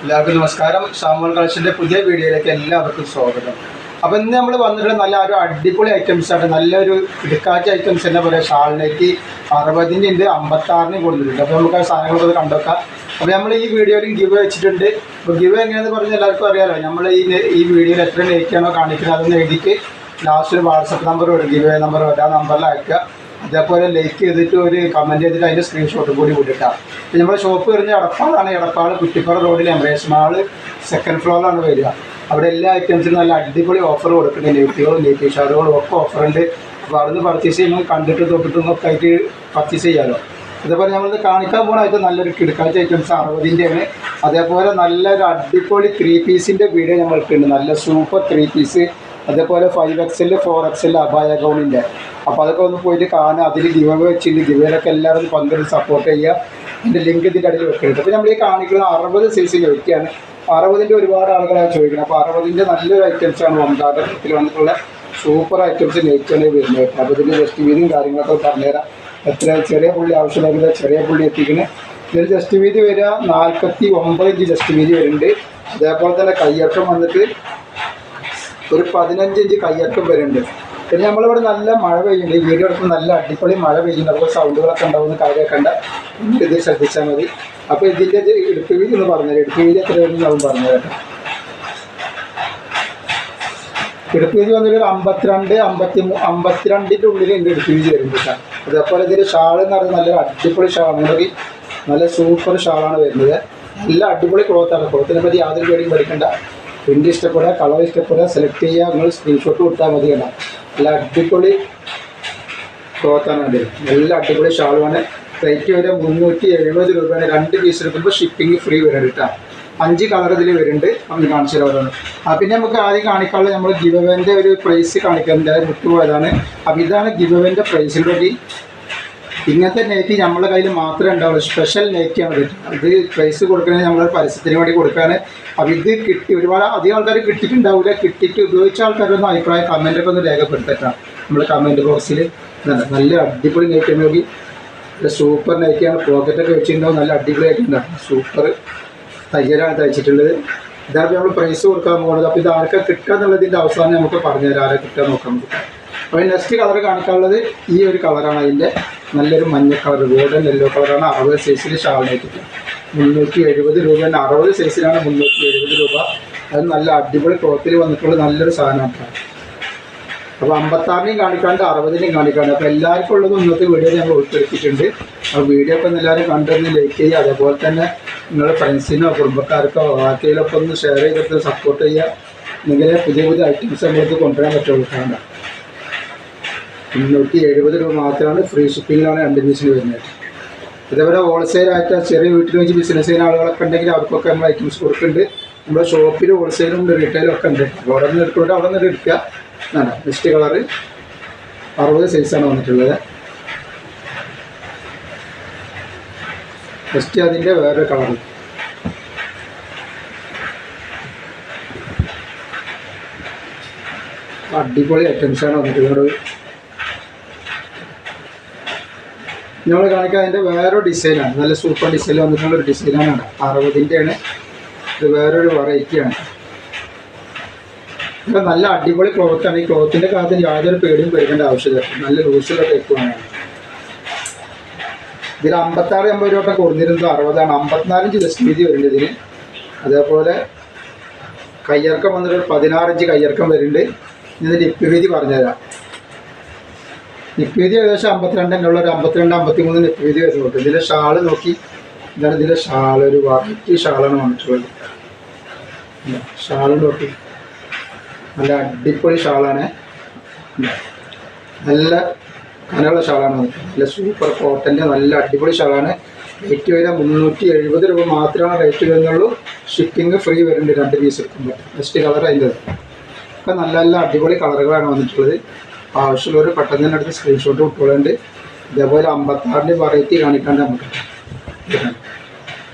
എല്ലാവർക്കും നമസ്കാരം. സാമുവൽ കളക്ഷൻ്റെ പുതിയ വീഡിയോയിലേക്ക് എല്ലാവർക്കും സ്വാഗതം. അപ്പോൾ ഇന്ന് നമ്മൾ വന്നിട്ടുള്ള നല്ല ഒരു അടിപൊളി ഐറ്റംസാണ്. നല്ലൊരു ഇടുക്കാച്ച ഐറ്റംസ് തന്നെ പറയാം. ഷാളിനേക്ക് 60-ൻ്റെ ഉണ്ട്, 56-ന് കൊടുത്തിട്ടുണ്ട്. അപ്പോൾ നമുക്ക് ആ സാധനങ്ങളൊക്കെ കണ്ടുവെക്കാം. അപ്പോൾ നമ്മൾ ഈ വീഡിയോയിൽ ഗിവ് വെച്ചിട്ടുണ്ട്. അപ്പോൾ ഗിവ് എങ്ങനെയാണെന്ന് പറഞ്ഞാൽ എല്ലാവർക്കും അറിയാമല്ലോ. നമ്മൾ ഈ വീഡിയോയിൽ എത്ര ലേക്കാണോ കാണിക്കുന്നത് അതൊന്ന് എഴുതിയിട്ട് ലാസ്റ്റ് ഒരു വാട്സപ്പ് നമ്പർ വരും, ഗിവ് നമ്പർ വരും. ആ നമ്പറിൽ അയക്കുക. അതേപോലെ ലൈക്ക് ചെയ്തിട്ട് ഒരു കമൻറ്റ് ചെയ്തിട്ട് അതിൻ്റെ സ്ക്രീൻഷോട്ടും കൂടി വിട്ടിട്ടാണ്. പിന്നെ നമ്മുടെ ഷോപ്പ് വരുന്ന എടപ്പാളാണ്. എടപ്പാള് കുറ്റിപ്പുറ റോഡിൽ എംബ്രേസ് മാള് സെക്കൻഡ് ഫ്ലോറിലാണ് വരിക. അവിടെ എല്ലാ ഐറ്റംസിനും നല്ല അടിപൊളി ഓഫർ കൊടുക്കുന്നുണ്ട്. നെറ്റുകളും നെറ്റ് ഷാളുകളും ഒക്കെ ഓഫറുണ്ട്. അപ്പോൾ അവിടുന്ന് പർച്ചേസ് ചെയ്യുമ്പോൾ കണ്ടിട്ട് തൊട്ടിട്ടൊന്നൊക്കെ ആയിട്ട് പർച്ചേസ് ചെയ്യാമല്ലോ. അതേപോലെ നമ്മളിത് കാണിക്കാൻ പോകുന്നതായിട്ട് നല്ലൊരു കിടക്കാച്ച ഐറ്റംസ് 60-ൻ്റെയാണ്. അതേപോലെ നല്ലൊരു അടിപൊളി 3 പീസിൻ്റെ വീഡിയോ നമ്മൾക്കുണ്ട്. നല്ല സൂപ്പർ 3 പീസ്. അതേപോലെ 5XL 4XL അബായ ഗൗണിൻ്റെ. അപ്പോൾ അതൊക്കെ ഒന്ന് പോയിട്ട് കാണുക. അതിൽ ഗിവ് വെച്ചിട്ട് ഗിവയിലൊക്കെ എല്ലാവരും പങ്കെടുത്ത് സപ്പോർട്ട് ചെയ്യുക. എൻ്റെ ലിങ്ക് ഇതിൻ്റെ അടിയിൽ വെക്കരുത്. അപ്പോൾ നമ്മൾ ഈ കാണിക്കുന്നത് 60 സൈസ് ലൈക്കാണ്. 60-ൻ്റെ ഒരുപാട് ആളുകളാണ് ചോദിക്കുന്നത്. അപ്പോൾ 60-ൻ്റെ നല്ലൊരു ഐറ്റംസാണ്. വമ്പാടത്തിൽ വന്നിട്ടുള്ള സൂപ്പർ ഐറ്റംസ് ലൈക്കാണ് വരുന്നത്. അപ്പോൾ ഇതിൻ്റെ ജസ്റ്റ് വീതിയും കാര്യങ്ങളൊക്കെ പറഞ്ഞുതരാം. എത്ര ചെറിയ പുള്ളി ആവശ്യമായിരുന്നത് ചെറിയ പുള്ളി എത്തിക്കുന്നത്. ഇതിൽ ജസ്റ്റ് വീതി വരിക 49 ഇഞ്ച് ജസ്റ്റ് വീതി വരുന്നുണ്ട്. അതേപോലെ തന്നെ കയ്യർക്കം വന്നിട്ട് ഒരു 15 ഇഞ്ച് കയ്യർക്കം വരുന്നുണ്ട്. പിന്നെ നമ്മളിവിടെ നല്ല മഴ പെയ്യുന്നുണ്ട്. ഈ വീഡിയോ എടുക്കുമ്പോൾ നല്ല അടിപൊളി മഴ പെയ്യുന്നുണ്ട്. അപ്പോൾ സൗണ്ടുകളൊക്കെ ഉണ്ടാവുന്ന കാര്യമൊക്കെ ഇത് ശ്രദ്ധിച്ചാൽ മതി. അപ്പോൾ ഇതിൻ്റെ ഇടുപ്പ് വീതി ഒന്ന് പറഞ്ഞുതരാം. ഇടുപ്പ് വീതി എത്ര വരുന്നു അവൻ പറഞ്ഞു കേട്ടോ. ഇടുപ്പ് വീതി വന്നൊരു 52-52ൻ്റെ ഉള്ളിൽ എൻ്റെ ഇടുപ്പ് വീതി വരുന്നുണ്ട്. അതേപോലെ ഇതിൻ്റെ ഷാൾ എന്ന് പറഞ്ഞാൽ നല്ലൊരു അടിപൊളി ഷാളാണ്. നല്ല സൂപ്പർ ഷാളാണ് വരുന്നത്. നല്ല അടിപൊളി ക്ലോത്താണ്. ക്ലോത്തിനെ പറ്റി യാതൊരു പേടിയും പഠിക്കണ്ട. പ്രിൻ്റ് ഇഷ്ടപ്പെടുക, കളർ ഇഷ്ടപ്പെടുക, സെലക്ട് ചെയ്യുക. നിങ്ങൾ സ്ക്രീൻഷോട്ട് കൊടുത്താൽ മതി. കേട്ടോ, നല്ല അടിപൊളി ക്ലോത്താണ് വേണ്ടത്. നല്ല അടിപൊളി ഷാളുമാണ്. റേറ്റ് വരെ 370 രൂപയാണ്. 2 പീസ് എടുക്കുമ്പോൾ ഷിപ്പിംഗ് ഫ്രീ വരുന്നുണ്ട് കേട്ടോ. 5 കളർ ഇതിൽ വരുന്നുണ്ട്. നമ്മൾ കാണിച്ചു തരാം. പിന്നെ നമുക്ക് ആദ്യം കാണിക്കാനുള്ളത് നമ്മൾ ഗിവവേൻ്റെ ഒരു പ്രൈസ് കാണിക്കുന്നത് വിട്ടുപോയതാണ്. അപ്പോൾ ഇതാണ് ഗിവവേൻ്റെ പ്രൈസിലൂടെ. ഇങ്ങനത്തെ നെറ്റ് നമ്മുടെ കയ്യിൽ മാത്രമേ ഉണ്ടാവുള്ളൂ. സ്പെഷ്യൽ നെറ്റാണ് ഇത്. ഇത് പ്രൈസ് കൊടുക്കുന്നത് നമ്മൾ പരസ്യത്തിന് വേണ്ടി കൊടുക്കുകയാണ്. അപ്പോൾ ഇത് കിട്ടി ഒരുപാട് അധികം ആൾക്കാർ കിട്ടിയിട്ടുണ്ടാവില്ല. കിട്ടിയിട്ട് ഉപയോഗിച്ച ആൾക്കാരൊന്നും അഭിപ്രായം കമൻറ്റൊക്കെ ഒന്ന് രേഖപ്പെടുത്തിട്ടാണ് നമ്മൾ കമൻറ്റ് ബോക്സിൽ. നല്ല അടിപൊളി നെറ്റ് നോക്കി. നല്ല സൂപ്പർ നെറ്റാണ്. പോക്കറ്റൊക്കെ വെച്ചിട്ടുണ്ടാവും. നല്ല അടിപൊളി ആയിട്ടുണ്ടാവും. സൂപ്പർ തയ്യലാണ് തയ്ച്ചിട്ടുള്ളത്. ഇതാണ് നമ്മൾ പ്രൈസ് കൊടുക്കാൻ പോകുന്നത്. അപ്പോൾ ഇത് ആർക്കാണ് കിട്ടുക എന്നുള്ളതിൻ്റെ അവസാനം നമുക്ക് പറഞ്ഞുതരാം. ആരെ കിട്ടുക നോക്കാൻ പറ്റും. അപ്പോൾ നെക്സ്റ്റ് കളർ കാണിക്കാനുള്ളത് ഈ ഒരു കളറാണ്. അതിൻ്റെ നല്ലൊരു മഞ്ഞ കളർ, ഗോൾഡൻ യെല്ലോ കളറാണ്. 60 സൈസിൽ ഷാളിനായിട്ട് 370 രൂപയാണ്. 60 സൈസിലാണ് 370 രൂപ. അത് നല്ല അടിപൊളി ക്ലോത്തിൽ വന്നിട്ടുള്ള നല്ലൊരു സാധനമാണ്. അപ്പോൾ 56-നെയും കാണിക്കാണ്ട് 60-നെയും കാണിക്കാണ്ട്. അപ്പോൾ എല്ലാവർക്കും ഉള്ളത് ഇന്നത്തെ വീഡിയോയിൽ ഞങ്ങൾ ഉൾപ്പെടുത്തിയിട്ടുണ്ട്. അപ്പോൾ വീഡിയോ ഒക്കെ എല്ലാവരും കണ്ടൊന്ന് ലൈക്ക് ചെയ്യുക. അതേപോലെ തന്നെ നിങ്ങളുടെ ഫ്രണ്ട്സിനോ കുടുംബക്കാർക്കോ ബാക്കിയിലൊക്കെ ഒന്ന് ഷെയർ ചെയ്തിട്ട് സപ്പോർട്ട് ചെയ്യുക. എങ്കിലേ പുതിയ പുതിയ ഐറ്റംസ് നമ്മൾക്ക് കൊണ്ടുവരാൻ പറ്റുള്ളൂ. 370 രൂപ മാത്രമാണ്. ഫ്രീ ഷിപ്പിങ്ങിലാണ് 2 പീസിന് വരുന്നത്. ഇതേപോലെ ഹോൾസെയിലായിട്ട് ചെറിയ വീട്ടിൽ വെച്ച് ബിസിനസ് ചെയ്യുന്ന ആളുകളൊക്കെ ഉണ്ടെങ്കിൽ അവർക്കൊക്കെ നമ്മൾ ഐറ്റംസ് കൊടുക്കുന്നുണ്ട്. നമ്മുടെ ഷോപ്പിൽ ഹോൾസെയിലും ഉണ്ട്, റീറ്റെയിലും ഒക്കെ ഉണ്ട്. അവിടെ നിന്ന് എടുക്കുന്നുണ്ട്, അവിടെ നിന്ന് എടുക്കുക. നെക്സ്റ്റ് കളറ് 60 സൈസാണ് വന്നിട്ടുള്ളത്. നെക്സ്റ്റ് അതിൻ്റെ വേറൊരു കളറ്. അടിപൊളി ഐറ്റംസാണ് വന്നിട്ടുള്ളത്. നമ്മൾ കാണിക്കാൻ അതിൻ്റെ വേറൊരു ഡിസൈനാണ്. നല്ല സൂപ്പർ ഡിസൈൻ വന്നിട്ടുള്ളൊരു ഡിസൈനാണ്. 60-ൻ്റെയാണ്. ഇത് വേറൊരു വെറൈറ്റിയാണ്. ഇത് നല്ല അടിപൊളി ക്ലോത്താണ്. ഈ ക്ലോത്തിൻ്റെ കാര്യത്തിൽ യാതൊരു പേടിയും പേടിക്കേണ്ട ആവശ്യമില്ല. നല്ല ലൂസുള്ള ടൈപ്പാണ്. ഇതിൽ 56-80 രൂപ കൊടുത്തിരുന്നത് 60-ആണ്. 54 ഇഞ്ച് ജസ്റ്റ് വീതി വരുന്നുണ്ട് ഇതിന്. അതേപോലെ കയ്യിറക്കം വന്നിട്ട് 16 ഇഞ്ച് കയ്യിറക്കം വരുന്നുണ്ട്. ഇതിൻ്റെ ലിപ്പ് വീതി പറഞ്ഞുതരാം. ലിപ്പ് വീതി ഏകദേശം 52 എന്നുള്ള ഒരു 52-53 ലിപ്പ് വീതി വരുന്നുണ്ട്. ഇതിലെ ഷാള് നോക്കി. ഇതാണ് ഇതിലെ ഷാൾ. ഒരു വെറൈറ്റി ഷാളാണ് വന്നിട്ടുള്ളത്. ഷാള് നോക്കി. നല്ല അടിപൊളി ഷാളാണ്. നല്ല കനമുള്ള ഷാളാണ് വന്നിട്ടുള്ളത്. നല്ല സൂപ്പർ കോട്ടൻ്റെ നല്ല അടിപൊളി ഷാളാണ്. റേറ്റ് വരെ 370 രൂപ മാത്രമാണ് റേറ്റ് വരുന്നുള്ളൂ. ഷിപ്പിംഗ് ഫ്രീ വരുന്നുണ്ട് 2 പീസ് എടുക്കുമ്പോൾ. നെക്സ്റ്റ് കളർ അതിൻ്റെ ഒക്കെ നല്ല നല്ല അടിപൊളി കളറുകളാണ് വന്നിട്ടുള്ളത്. ആവശ്യമുള്ളവർ പെട്ടെന്ന് തന്നെ എടുത്ത് സ്ക്രീൻഷോട്ട് വിട്ടുകൊള്ളുന്നുണ്ട്. ഇതേപോലെ 56-ൻ്റെ വെറൈറ്റി കാണിക്കാണ്ട് നമുക്ക്.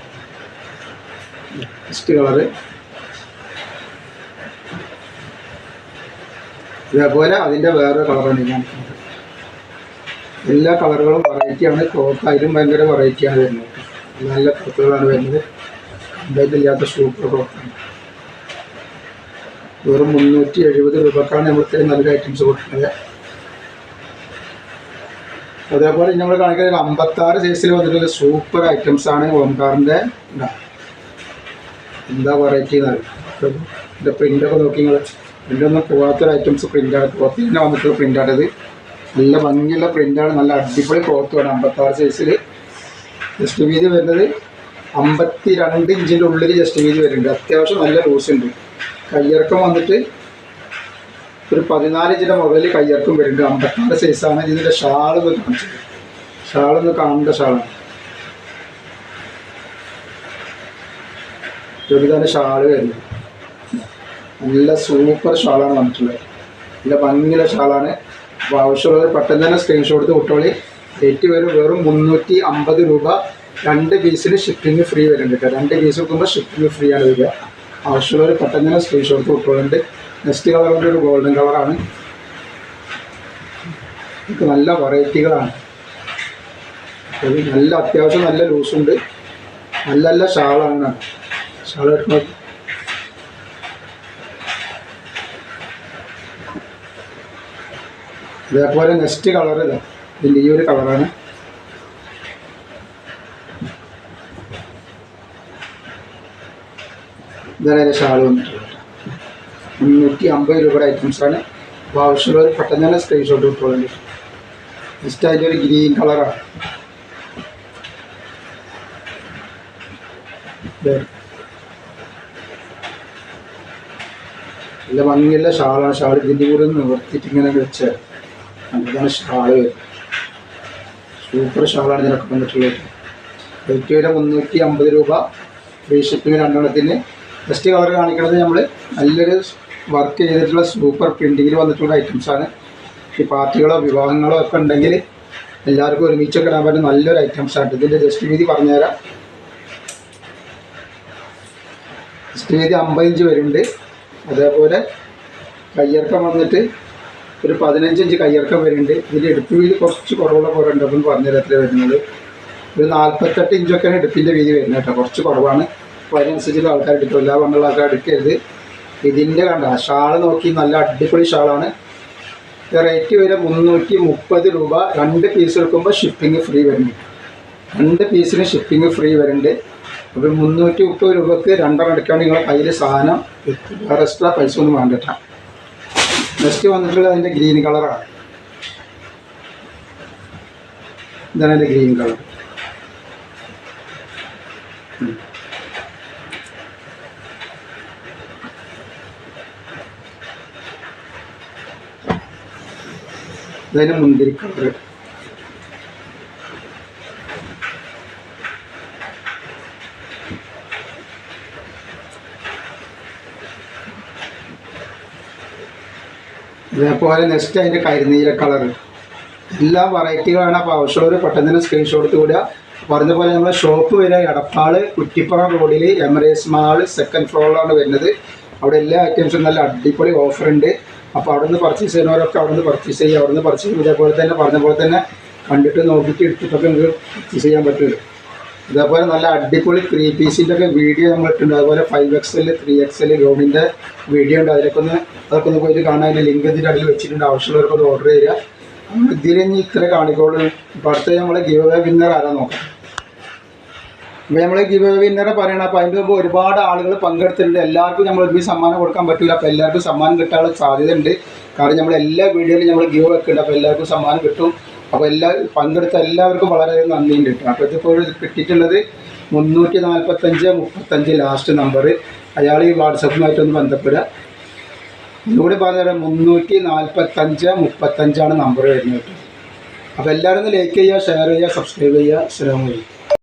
നെക്സ്റ്റ് കളറ് ഇതേപോലെ അതിൻ്റെ വേറൊരു കളറാണ് കാണിക്കുന്നത്. എല്ലാ കളറുകളും വെറൈറ്റിയാണ്. ക്ലോത്ത് അതിലും ഭയങ്കര വെറൈറ്റിയാണ് വരുന്നത്. നല്ല ക്ലോത്തുകളാണ് വരുന്നത്. ഇല്ലാത്ത സൂപ്പർ ക്ലോത്താണ്. വെറും 370 രൂപക്കാണ് നമ്മൾ ഇത്രയും നല്ലൊരു ഐറ്റംസ് കൊടുക്കുന്നത്. അതേപോലെ നമ്മൾ കാണിക്കുന്നത് 56 സൈസിൽ വന്നിട്ടുള്ള സൂപ്പർ ഐറ്റംസാണ് ഓംകാറിൻ്റെ. എന്താ വെറൈറ്റി എന്നറിയാം. ഇതിൻ്റെ പ്രിൻ്റൊക്കെ നോക്കി നിങ്ങൾ, പ്രിൻ്റൊന്നും പോകാത്തൊരു ഐറ്റംസ് പ്രിൻ്റാണ്. ക്ലോത്തിൽ തന്നെ വന്നിട്ടുള്ള പ്രിൻ്റാണിത്. നല്ല ഭംഗിയുള്ള പ്രിൻ്റാണ്, നല്ല അടിപൊളി ക്ലോത്തുമാണ്. 56 സൈസിൽ ജസ്റ്റ് വീതി വരുന്നത് 52 ഇഞ്ചിൻ്റെ ഉള്ളിൽ ജസ്റ്റ് വീതി വരുന്നുണ്ട്. അത്യാവശ്യം നല്ല ലൂസ് ഉണ്ട്. കയ്യിറക്കം വന്നിട്ട് ഒരു 14 ഇഞ്ചിൻ്റെ മുകളിൽ കയ്യിറക്കം വരുന്നുണ്ട്. 56 സൈസാണ്. ഇതിൻ്റെ ഷാളൊന്ന് കാണിച്ചത്, ഷാളൊന്ന് കാണേണ്ട ഷാളാണ്. ഇതാണ് ഷാള് വരുന്നത്. നല്ല സൂപ്പർ ഷാളാണ് വന്നിട്ടുള്ളത്. നല്ല ഭംഗിയുള്ള ഷാളാണ്. അപ്പോൾ ആവശ്യമുള്ളത് പെട്ടെന്ന് തന്നെ സ്ക്രീൻഷോട്ട് എടുത്ത് കുട്ടോളി. റേറ്റ് വരും വെറും 350 രൂപ. 2 പീസിന് ഷിപ്പിംഗ് ഫ്രീ വരുന്നുണ്ട്. 2 പീസ് വെക്കുമ്പോൾ ഷിപ്പിംഗ് ഫ്രീ ആണ് വരിക. ആവശ്യമുള്ളവർ പെട്ടെന്ന് തന്നെ സ്ക്രീൻഷോട്ട് കൊടുക്കുന്നുണ്ട്. നെക്സ്റ്റ് കളറിൻ്റെ ഒരു ഗോൾഡൻ കളറാണ്. ഇത് നല്ല വെറൈറ്റികളാണ്. നല്ല അത്യാവശ്യം നല്ല ലൂസുണ്ട്. നല്ല നല്ല ഷാളാണ്. ഷാൾ എടുക്കുന്നത് അതേപോലെ നെക്സ്റ്റ് കളർ ഇതിൻ്റെ ഈ ഒരു കളറാണ്. ഇതാണ് അതിൻ്റെ ഷാൾ വന്നിട്ടുള്ളത്. 350 രൂപയുടെ ഐറ്റംസാണ്. അപ്പോൾ ആവശ്യമുള്ളവർ പെട്ടെന്ന് തന്നെ സ്ക്രീൻഷോട്ട് കിട്ടുന്നുണ്ട്. നെക്സ്റ്റ് അതിൻ്റെ ഒരു ഗ്രീൻ കളറാണ്. നല്ല ഭംഗിയുള്ള ഷാളാണ്. ഷാൾ ഇതിൻ്റെ കൂടെ നിവർത്തിയിട്ട് ഇങ്ങനെ വെച്ചാൽ നല്ലതാണ് ഷാള് വരുന്നത്. സൂപ്പർ ഷാളാണ് ഇതിനൊക്കെ വന്നിട്ടുള്ളത്. റേറ്റ് വരെ 350 രൂപ. ഫ്രീ ഷിപ്പിംഗ് 2 എണ്ണത്തിന്. നെക്സ്റ്റ് കളർ കാണിക്കുന്നത് നമ്മൾ നല്ലൊരു വർക്ക് ചെയ്തിട്ടുള്ള സൂപ്പർ പ്രിൻറ്റിങ്ങിൽ വന്നിട്ടുള്ള ഐറ്റംസാണ്. ഈ പാർട്ടികളോ വിവാഹങ്ങളോ ഒക്കെ ഉണ്ടെങ്കിൽ എല്ലാവർക്കും ഒരുമിച്ചൊക്കെ ഇടാൻ പറ്റുന്ന നല്ലൊരു ഐറ്റംസാണ്. ഇതിൻ്റെ ജസ്റ്റ് വീതി പറഞ്ഞുതരാം. ജസ്റ്റ് വീതി 50 ഇഞ്ച് വരുന്നുണ്ട്. അതേപോലെ കയ്യിറക്കം വന്നിട്ട് ഒരു 15 ഇഞ്ച് കയ്യിറക്കം വരുന്നുണ്ട്. ഇതിൻ്റെ എടുപ്പ് വീതി കുറച്ച് കുറവുള്ള പോലെ ഉണ്ട്. അപ്പം പറഞ്ഞുതരാം എത്ര വരുന്നത്. ഒരു 48 ഇഞ്ചൊക്കെയാണ് എടുപ്പിൻ്റെ വീതി വരുന്നത് കേട്ടോ. കുറച്ച് കുറവാണ്. അപ്പോൾ അതിനനുസരിച്ചുള്ള ആൾക്കാർ എടുക്കും. എല്ലാ വണ്ണുള്ള ആൾക്കാർ എടുക്കരുത്. ഇതിൻ്റെ കണ്ട ഷാള് നോക്കി നല്ല അടിപൊളി ഷാളാണ്. റേറ്റ് വരെ 330 രൂപ. 2 പീസ് എടുക്കുമ്പോൾ ഷിപ്പിംഗ് ഫ്രീ വരുന്നുണ്ട്. 2 പീസിന് ഷിപ്പിംഗ് ഫ്രീ വരുന്നുണ്ട്. അപ്പോൾ 330 രൂപക്ക് 2 എണ്ണം എടുക്കുകയാണെങ്കിൽ നിങ്ങളുടെ കയ്യിൽ സാധനം വേറെ എക്സ്ട്രാ പൈസ ഒന്നും വേണ്ടിട്ട. നെക്സ്റ്റ് വന്നിട്ടുള്ളത് അതിൻ്റെ ഗ്രീൻ കളറാണ്. ഇതാണ് അതിൻ്റെ ഗ്രീൻ കളർ. ഇതതിന് മുന്തിരി കളർ. ഇതേപോലെ നെക്സ്റ്റ് അതിൻ്റെ കരിനീല കളർ. എല്ലാ വെറൈറ്റികളാണ്. അപ്പോൾ ആവശ്യമുള്ളവർ പെട്ടെന്ന് തന്നെ സ്ക്രീൻഷോട്ട് എടുത്ത് വിടുക. പറഞ്ഞ പോലെ നമ്മുടെ ഷോപ്പ് വരിക എടപ്പാൾ കുറ്റിപ്പുറം റോഡിൽ എമറേറ്റ്സ് മാൾ 2nd ഫ്ലോറിലാണ് വരുന്നത്. അവിടെ എല്ലാ ഐറ്റംസും നല്ല അടിപൊളി ഓഫറുണ്ട്. അപ്പോൾ അവിടെ നിന്ന് പർച്ചേസ് ചെയ്യുന്നവരൊക്കെ അവിടെ നിന്ന് പർച്ചേസ് ചെയ്യുക. അവിടെ നിന്ന് പർച്ചേസ് ചെയ്യും. ഇതേപോലെ തന്നെ പറഞ്ഞ പോലെ തന്നെ കണ്ടിട്ട് നോക്കിയിട്ട് എടുത്തിട്ടൊക്കെ നിങ്ങൾക്ക് പർച്ചേസ് ചെയ്യാൻ പറ്റുമല്ലോ. ഇതേപോലെ നല്ല അടിപൊളി 3 പീസിൻ്റെ ഒക്കെ വീഡിയോ നമ്മൾ ഇട്ടിട്ടുണ്ട്. അതുപോലെ 5XL 3XL ഗൗണിൻ്റെ വീഡിയോ ഉണ്ട്. അതൊക്കെ ഒന്ന് പോയിട്ട് കാണാൻ. അതിൻ്റെ ലിങ്ക് ഇതിൻ്റെ അടിയിൽ വെച്ചിട്ടുണ്ട്. ആവശ്യമുള്ളവർക്കൊന്ന് ഓർഡർ ചെയ്യുക. നമ്മൾ ഇതിലിനി ഇത്ര കാണിക്കോളൂ. ഇപ്പോൾ അടുത്ത നമ്മൾ ഗിവ് അവേ വിന്നർ ആരാ നോക്കാം. അപ്പോൾ നമ്മൾ ഗിവ് അവേ വിന്നറെ പറയണം. അപ്പോൾ അതിൻ്റെ മുമ്പ് ഒരുപാട് ആളുകൾ പങ്കെടുത്തിട്ടുണ്ട്. എല്ലാവർക്കും നമ്മൾ ഒരുമിച്ച് സമ്മാനം കൊടുക്കാൻ പറ്റില്ല. അപ്പോൾ എല്ലാവർക്കും സമ്മാനം കിട്ടാനുള്ള സാധ്യത ഉണ്ട്. കാരണം നമ്മൾ എല്ലാ വീഡിയോയിലും നമ്മൾ ഗിവ് വെക്കുന്നുണ്ട്. അപ്പോൾ എല്ലാവർക്കും സമ്മാനം കിട്ടും. അപ്പോൾ പങ്കെടുത്ത എല്ലാവർക്കും വളരെ നന്ദിയുണ്ട് കേട്ടോ. അപ്പോൾ ഇതിപ്പോൾ കിട്ടിയിട്ടുള്ളത് 345 ലാസ്റ്റ് നമ്പർ. അയാൾ ഈ വാട്സപ്പുമായിട്ടൊന്ന് ബന്ധപ്പെടുക. ഇതുകൂടി പറഞ്ഞുതരാം. 345 നമ്പർ വരുന്നത് കേട്ടോ. അപ്പോൾ എല്ലാവരും ഒന്ന് ലൈക്ക് ചെയ്യുക, ഷെയർ ചെയ്യുക, സബ്സ്ക്രൈബ് ചെയ്യുക. അസ്സലാമു അലൈക്കും.